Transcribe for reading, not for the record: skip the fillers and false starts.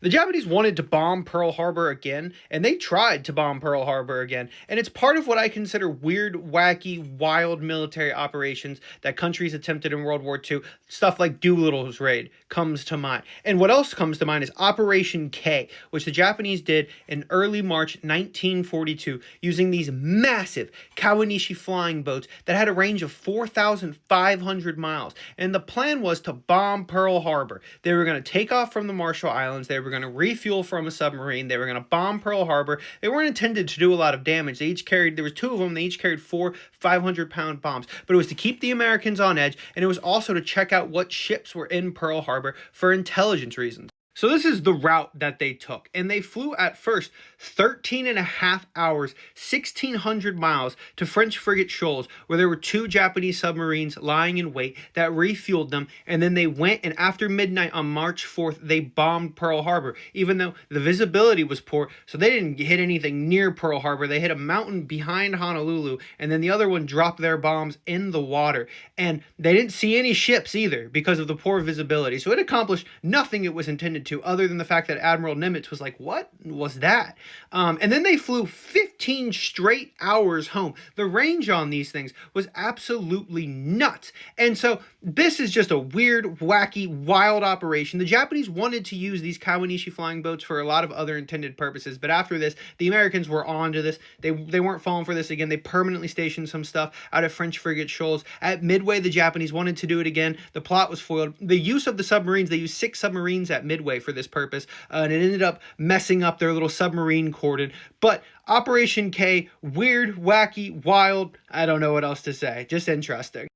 The Japanese wanted to bomb Pearl Harbor again, and they tried to bomb Pearl Harbor again. And it's part of what I consider weird, wacky, wild military operations that countries attempted in World War II. Stuff like Doolittle's raid comes to mind. And what else comes to mind is Operation K, which the Japanese did in early March 1942 using these massive Kawanishi flying boats that had a range of 4,500 miles. And the plan was to bomb Pearl Harbor. They were going to take off from the Marshall Islands. They were going to refuel from a submarine. They were going to bomb Pearl Harbor. They weren't intended to do a lot of damage. There was two of them. They each carried 500-pound bombs. But it was to keep the Americans on edge, and it was also to check out what ships were in Pearl Harbor for intelligence reasons. So this is the route that they took, and they flew at first 13 and a half hours, 1,600 miles to French frigate shoals, where there were two Japanese submarines lying in wait that refueled them, and then they went, and after midnight on March 4th, they bombed Pearl Harbor, even though the visibility was poor, so they didn't hit anything near Pearl Harbor. They hit a mountain behind Honolulu, and then the other one dropped their bombs in the water, and they didn't see any ships either because of the poor visibility, so it accomplished nothing it was intended to, other than the fact that Admiral Nimitz was like, what was that? And then they flew 15 straight hours home. The range on these things was absolutely nuts. And so this is just a weird, wacky, wild operation. The Japanese wanted to use these Kawanishi flying boats for a lot of other intended purposes, but after this, the Americans were on to this. They weren't falling for this again. They permanently stationed some stuff out of French frigate shoals. At Midway, the Japanese wanted to do it again. The plot was foiled. The use of the submarines, they used 6 submarines at Midway for this purpose, and it ended up messing up their little submarine cordon. But Operation K, weird, wacky, wild, I don't know what else to say. Just interesting.